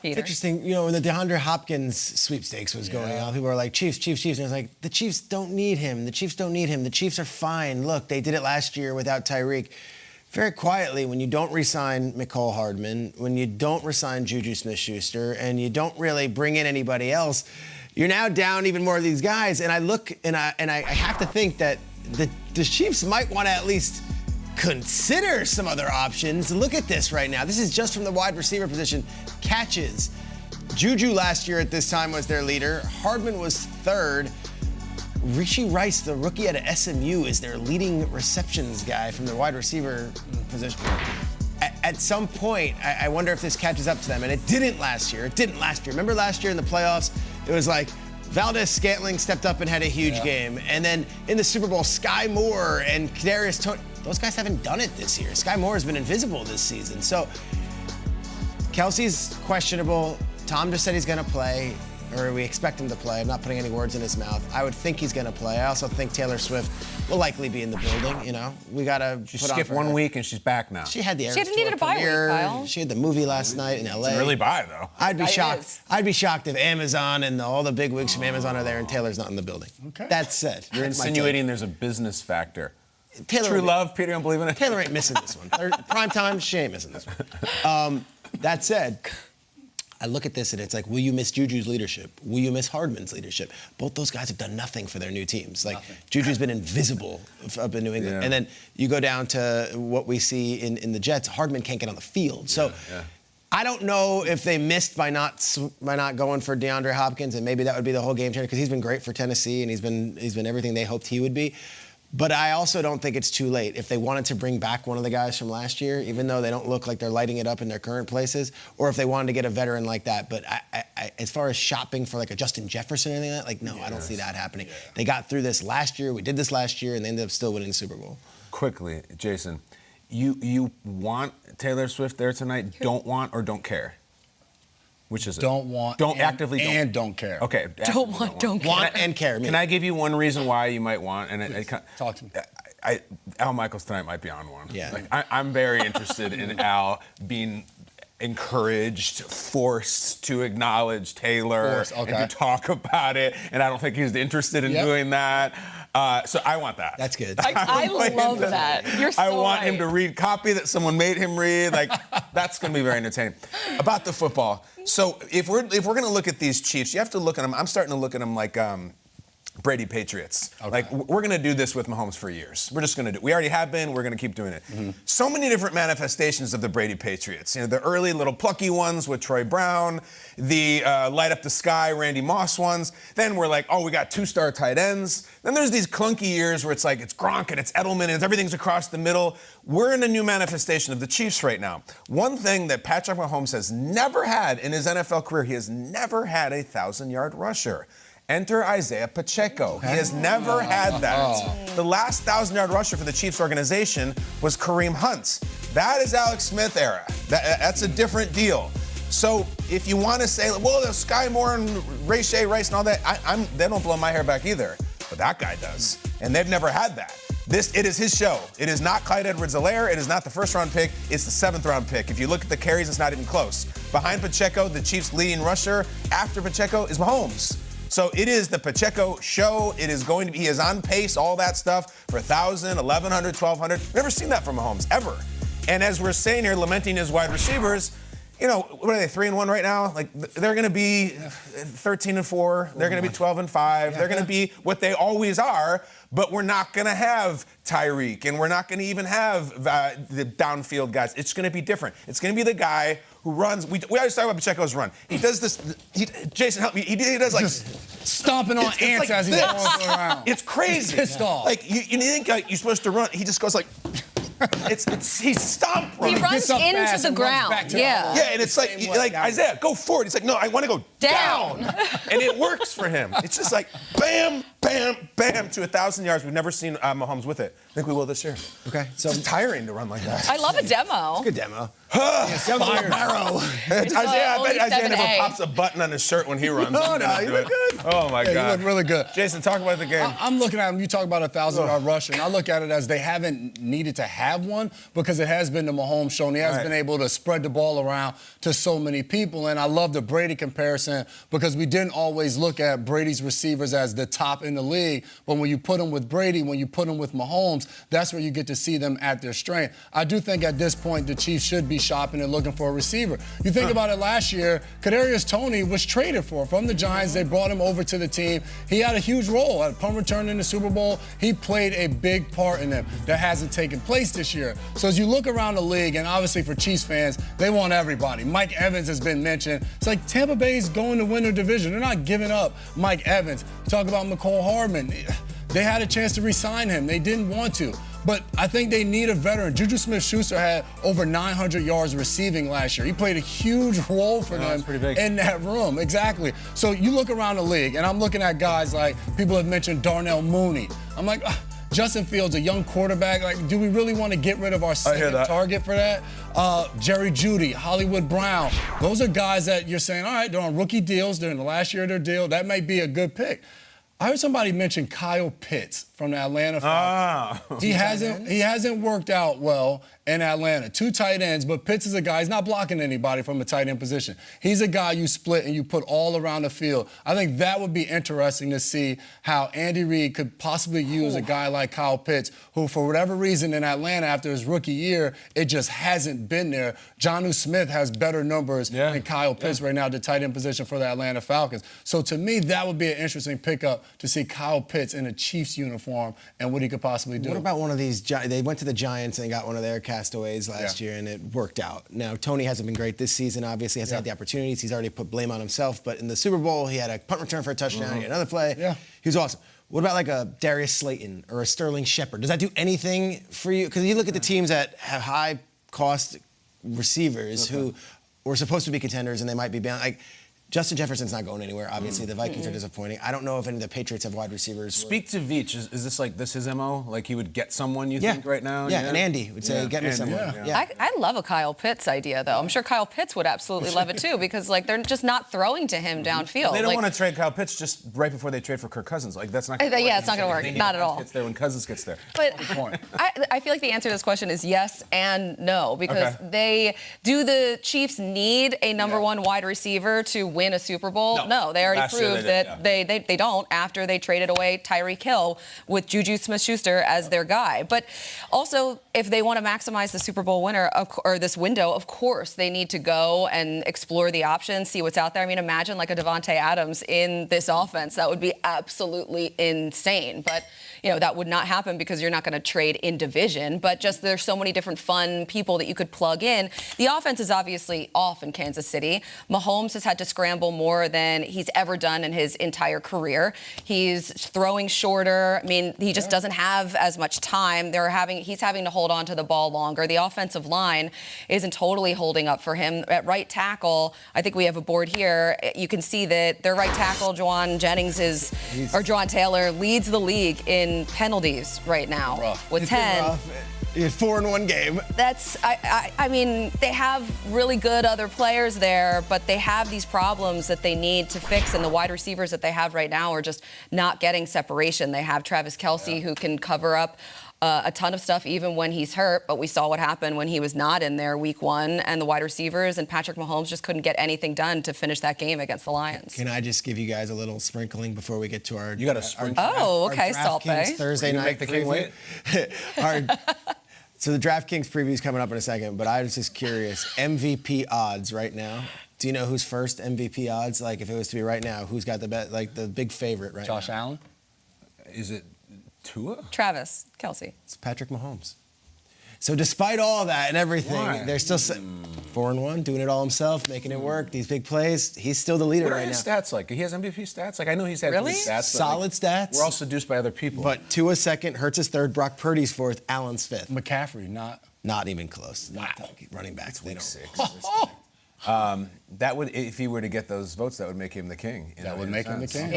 It's interesting, when the DeAndre Hopkins sweepstakes was going on, people were like, Chiefs. And I was like, the Chiefs don't need him. The Chiefs are fine. Look, they did it last year without Tyreek. Very quietly, when you don't re-sign Mecole Hardman, when you don't re-sign Juju Smith-Schuster, and you don't really bring in anybody else, you're now down even more of these guys. And I look, and I have to think that the Chiefs might want to at least consider some other options. Look at this right now. This is just from the wide receiver position. Catches. Juju last year at this time was their leader. Hardman was third. Rishi Rice, the rookie out of SMU, is their leading receptions guy from the wide receiver position. At some point, I wonder if this catches up to them. And it didn't last year. Remember last year in the playoffs? It was like Valdez-Scantling stepped up and had a huge game. And then in the Super Bowl, Sky Moore and Kadarius Toney, those guys haven't done it this year. Sky Moore has been invisible this season. So Kelsey's questionable. Tom just said he's going to play, or we expect him to play. I'm not putting any words in his mouth. I would think he's going to play. I also think Taylor Swift will likely be in the building. We got to She skipped 1 week and she's back now. She had the She needed a bye week, Kyle. She had the movie last night in LA. It's an early bye, though. I'd be shocked. I'd be shocked if Amazon and all the big wigs from Amazon are there and Taylor's not in the building. Okay. That said, you're insinuating there's a business factor. Taylor, true love, Peter, you don't believe in it? Taylor ain't missing this one. Prime time, she ain't missing this one. That said, I look at this and it's like, will you miss Juju's leadership? Will you miss Hardman's leadership? Both those guys have done nothing for their new teams. Juju's been invisible up in New England. Yeah. And then you go down to what we see in the Jets, Hardman can't get on the field. So I don't know if they missed by not going for DeAndre Hopkins, and maybe that would be the whole game changer, because he's been great for Tennessee and he's been everything they hoped he would be. But I also don't think it's too late. If they wanted to bring back one of the guys from last year, even though they don't look like they're lighting it up in their current places, or if they wanted to get a veteran like that. But I as far as shopping for like a Justin Jefferson or anything like that, no, I don't see that happening. Yeah. They got through this last year. We did this last year, and they ended up still winning the Super Bowl. Quickly, Jason, you want Taylor Swift there tonight, don't want or don't care? Which is it? Actively don't care. Okay. Don't care. Want and care. Can I give you one reason why you might want? And Talk to me. Al Michaels tonight might be on one. Yeah. I'm very interested in Al being encouraged, forced to acknowledge Taylor and to talk about it. And I don't think he's interested in doing that. So I want that. That's good. I love that. You're so I want right. him to read copy that someone made him read. That's going to be very entertaining. About the football. So if we're going to look at these Chiefs, you have to look at them. I'm starting to look at them like Brady Patriots. Okay. We're going to do this with Mahomes for years. We're just going to do it. We already have been. We're going to keep doing it. Mm-hmm. So many different manifestations of the Brady Patriots. The early little plucky ones with Troy Brown, the light up the sky Randy Moss ones. Then we're like, we got 2-star tight ends. Then there's these clunky years where it's like it's Gronk and it's Edelman and everything's across the middle. We're in a new manifestation of the Chiefs right now. One thing that Patrick Mahomes has never had in his NFL career, he has never had a 1,000-yard rusher. Enter Isaiah Pacheco. He has never had that. The last 1,000-yard rusher for the Chiefs organization was Kareem Hunt. That is Alex Smith era. That's a different deal. So if you want to say, well, there's Sky Moore and Rice and all that, they don't blow my hair back either. But that guy does. And they've never had that. It is his show. It is not Clyde Edwards-Helaire. It is not the first-round pick. It's the seventh-round pick. If you look at the carries, it's not even close. Behind Pacheco, the Chiefs' leading rusher after Pacheco is Mahomes. So it is the Pacheco show. It is going to be, he is on pace, all that stuff, for 1,000, 1,100, 1,200. Never seen that from Mahomes, ever. And as we're saying here, lamenting his wide receivers, what are they, 3-1 right now? They're going to be 13-4. They're going to be 12-5. They're going to be what they always are, but we're not going to have Tyreek, and we're not going to even have the downfield guys. It's going to be different. It's going to be the guy who runs. We always talk about Pacheco's run. He does this. Jason, help me. He does stomping on ants as he's going around. It's crazy. He's pissed off. You think you're supposed to run. He just goes he's stomp running. He runs into the ground. Yeah, and it's like Isaiah, go forward. He's like, no, I want to go down. And it works for him. It's just like bam, bam, bam to 1,000 yards. We've never seen Mahomes with it. I think we will this year. Okay. So it's tiring to run like that. I love a demo. It's a good demo. Inspired. Isaiah, I bet Isaiah never pops a button on his shirt when he runs. Oh, no, you look good. Oh, my God. You look really good. Jason, talk about the game. I'm looking at him. You talk about a 1,000-yard rush, and I look at it as they haven't needed to have one because it has been the Mahomes show, and he has been able to spread the ball around to so many people. And I love the Brady comparison because we didn't always look at Brady's receivers as the top in the league, but when you put them with Brady, when you put them with Mahomes, that's where you get to see them at their strength. I do think at this point the Chiefs should be shopping and looking for a receiver. You think about it last year, Kadarius Toney was traded from the Giants. They brought him over to the team. He had a huge role at punt return in the Super Bowl. He played a big part in them. That hasn't taken place this year. So as you look around the league, and obviously for Chiefs fans, they want everybody. Mike Evans has been mentioned. It's like Tampa Bay's going to win their division. They're not giving up Mike Evans. You talk about McCole Hardman. They had a chance to re-sign him. They didn't want to. But I think they need a veteran. Juju Smith-Schuster had over 900 yards receiving last year. He played a huge role for them in that room. Exactly. So you look around the league, and I'm looking at guys like people have mentioned Darnell Mooney. I'm like, Justin Fields, a young quarterback. Like, do we really want to get rid of our second target for that? Jerry Jeudy, Hollywood Brown. Those are guys that you're saying, all right, they're on rookie deals. They're in the last year of their deal. That might be a good pick. I heard somebody mention Kyle Pitts from the Atlanta Falcons. He hasn't worked out well in Atlanta. 2 tight ends, but Pitts is a guy, he's not blocking anybody from a tight end position. He's a guy you split and you put all around the field. I think that would be interesting to see how Andy Reid could possibly use a guy like Kyle Pitts, who for whatever reason in Atlanta after his rookie year, it just hasn't been there. Jonnu Smith has better numbers than Kyle Pitts right now at the tight end position for the Atlanta Falcons. So to me, that would be an interesting pickup to see Kyle Pitts in a Chiefs uniform and what he could possibly do. What about one of these? They went to the Giants and got one of their castaways last year, and it worked out. Now, Toney hasn't been great this season, obviously. Hasn't had the opportunities. He's already put blame on himself. But in the Super Bowl, he had a punt return for a touchdown. He had another play. He was awesome. What about like a Darius Slayton or a Sterling Shepard? Does that do anything for you? Because you look at the teams that have high-cost receivers who were supposed to be contenders, and they might be bound. Like, Justin Jefferson's not going anywhere. Obviously, the Vikings are disappointing. I don't know if any of the Patriots have wide receivers. Speak to Veach. Is this his MO? Like he would get someone, you think, right now? Yeah, and Andy would say, get me someone. I love a Kyle Pitts idea, though. I'm sure Kyle Pitts would absolutely love it, too, because, like, they're just not throwing to him downfield. They don't want to trade Kyle Pitts just right before they trade for Kirk Cousins. Like, that's not going to work. Yeah, it's not going to work. Not at all. Gets there when Cousins gets there. But I feel like the answer to this question is yes and no, because the Chiefs need a number one wide receiver to win a Super Bowl? No, they already proved that they don't after they traded away Tyreek Hill with Juju Smith-Schuster as their guy. But also, if they want to maximize the Super Bowl winner or this window, of course they need to go and explore the options, see what's out there. I mean, imagine like a Devontae Adams in this offense. That would be absolutely insane. But that would not happen because you're not going to trade in division. But just there's so many different fun people that you could plug in. The offense is obviously off in Kansas City. Mahomes has had to scramble more than he's ever done in his entire career. He's throwing shorter. I mean, he just doesn't have as much time. He's having to hold on to the ball longer. The offensive line isn't totally holding up for him. At right tackle, I think we have a board here. You can see that their right tackle, Juwan Taylor, leads the league in penalties right now with 10. He had 4 in one game. I mean, they have really good other players there, but they have these problems that they need to fix, and the wide receivers that they have right now are just not getting separation. They have Travis Kelce, who can cover up a ton of stuff even when he's hurt, but we saw what happened when he was not in there week 1, and the wide receivers and Patrick Mahomes just couldn't get anything done to finish that game against the Lions. Can I just give you guys a little sprinkling before we get to our... You got a sprinkle? Okay, Salt Bay. Thursday night. Make the king wait? So the DraftKings preview is coming up in a second, but I was just curious. MVP odds right now. Do you know who's first MVP odds? Like if it was to be right now, who's got the bet? Like the big favorite right now? Josh Allen? Is it Tua? Travis Kelce. It's Patrick Mahomes. So despite all that and everything, they're still 4-1, doing it all himself, making it work. These big plays, he's still the leader right now. What are his stats like? He has MVP stats? Like I know he's had really? good stats. Solid stats. We're all seduced by other people. But Tua's second, Hurts is third, Brock Purdy's fourth, Allen's fifth. McCaffrey, not even close. Wow. Running backs. They don't. 6. That would, if he were to get those votes, that would make him the king. That would make him the king.